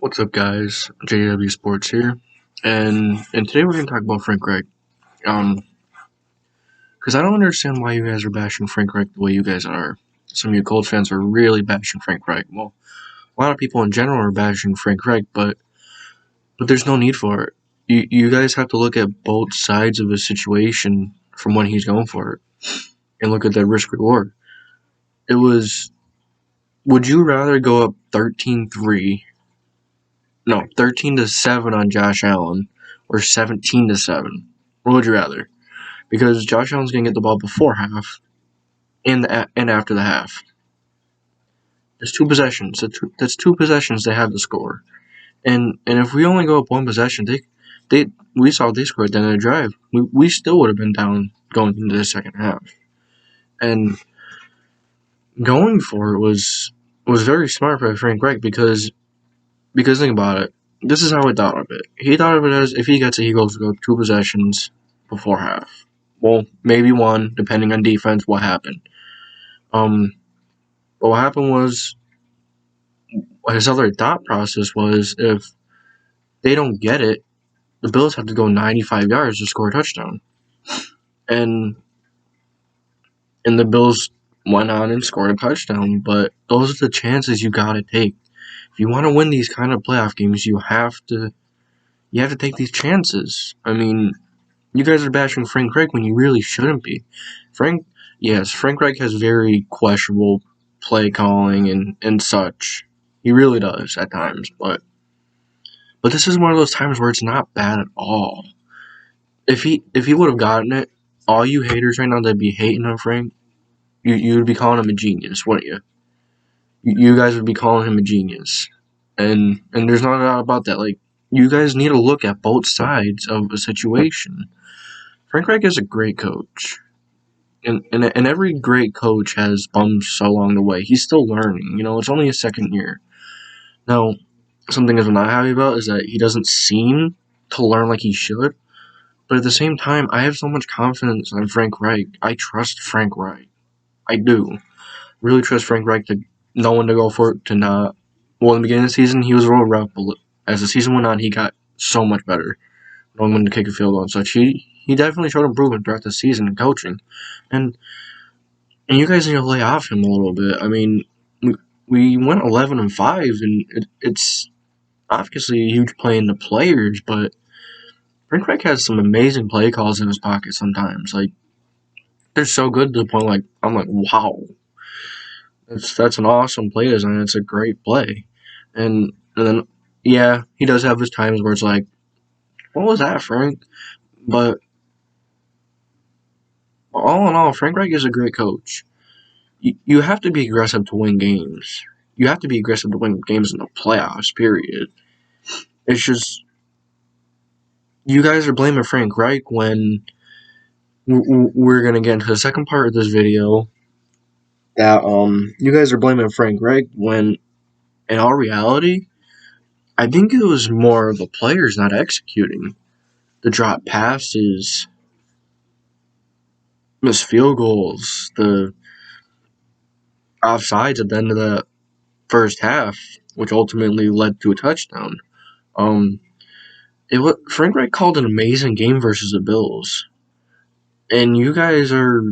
What's up, guys? JW Sports here, and today we're gonna talk about Frank Reich. Because I don't understand why you guys are bashing Frank Reich the way you guys are. Some of you Colts fans are really bashing Frank Reich. Well, a lot of people in general are bashing Frank Reich, but there's no need for it. You guys have to look at both sides of the situation from when he's going for it, and look at that risk reward. It was. Would you rather go up 13-3? No, 13-7 on Josh Allen, or 17-7? What would you rather? Because Josh Allen's gonna get the ball before half and after the half. There's two possessions. That's two possessions they have to score. And if we only go up one possession, we saw they scored at the end of the drive. We still would have been down going into the second half. And going for it was very smart by Frank Reich because think about it. This is how he thought of it. He thought of it as if he gets it, he goes to go two possessions before half. Well, maybe one, depending on defense, what happened. But what happened was, his other thought process was, if they don't get it, the Bills have to go 95 yards to score a touchdown. And the Bills went on and scored a touchdown, but those are the chances you gotta take. If you want to win these kind of playoff games, you have to take these chances. I mean, you guys are bashing Frank Reich when you really shouldn't be. Frank Reich has very questionable play calling and such. He really does at times, but this is one of those times where it's not bad at all. If he would have gotten it, all you haters right now that'd be hating on Frank, you would be calling him a genius, wouldn't you? You guys would be calling him a genius, and there's not a doubt about that. Like, you guys need to look at both sides of a situation. Frank Reich is a great coach. And every great coach has bumps along the way. He's still learning. It's only his second year. Now, something I'm not happy about is that he doesn't seem to learn like he should. But at the same time, I have so much confidence in Frank Reich. I trust Frank Reich. I do. Really trust Frank Reich to know when to go for it, to not. Well, in the beginning of the season, he was a little rough, but as the season went on, he got so much better. Knowing when to kick a field goal and such. He definitely showed improvement throughout the season in coaching. And you guys need to lay off him a little bit. I mean, we went 11-5, and it's obviously a huge play in the players, but Frank Reich has some amazing play calls in his pocket sometimes. Like, they're so good to the point, like, I'm like, wow. That's an awesome play design. It's a great play. And then, yeah, he does have his times where it's like, what was that, Frank? But all in all, Frank Reich is a great coach. You have to be aggressive to win games. You have to be aggressive to win games in the playoffs, period. It's just, you guys are blaming Frank Reich when we're going to get into the second part of this video. That you guys are blaming Frank Reich when, in all reality, I think it was more of the players not executing. The drop passes, missed field goals, the offsides at the end of the first half, which ultimately led to a touchdown. Frank Reich called an amazing game versus the Bills, and you guys are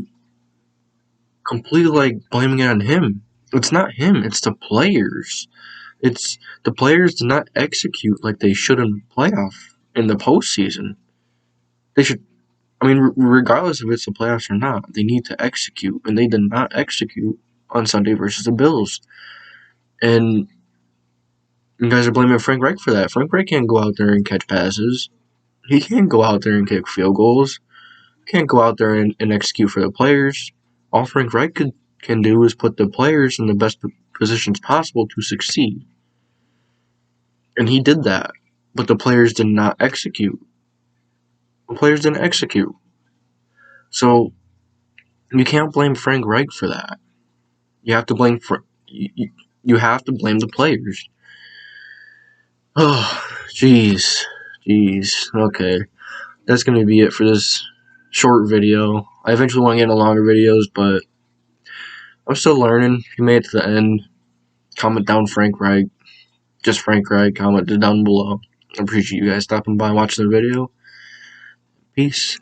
completely blaming it on him. It's not him. It's the players. It's the players did not execute like they should in the postseason. They should. I mean, regardless if it's the playoffs or not, they need to execute, and they did not execute on Sunday versus the Bills. And you guys are blaming Frank Reich for that. Frank Reich can't go out there and catch passes. He can't go out there and kick field goals. He can't go out there and execute for the players. All Frank Reich can do is put the players in the best positions possible to succeed. And he did that. But the players did not execute. The players didn't execute. So, you can't blame Frank Reich for that. You have to blame you have to blame the players. Oh, jeez. Okay. That's going to be it for this short video. I eventually want to get into longer videos, but I'm still learning. If you made it to the end, comment down Frank Reich. just Frank Reich. Comment down below. I appreciate you guys stopping by and watching the video. Peace.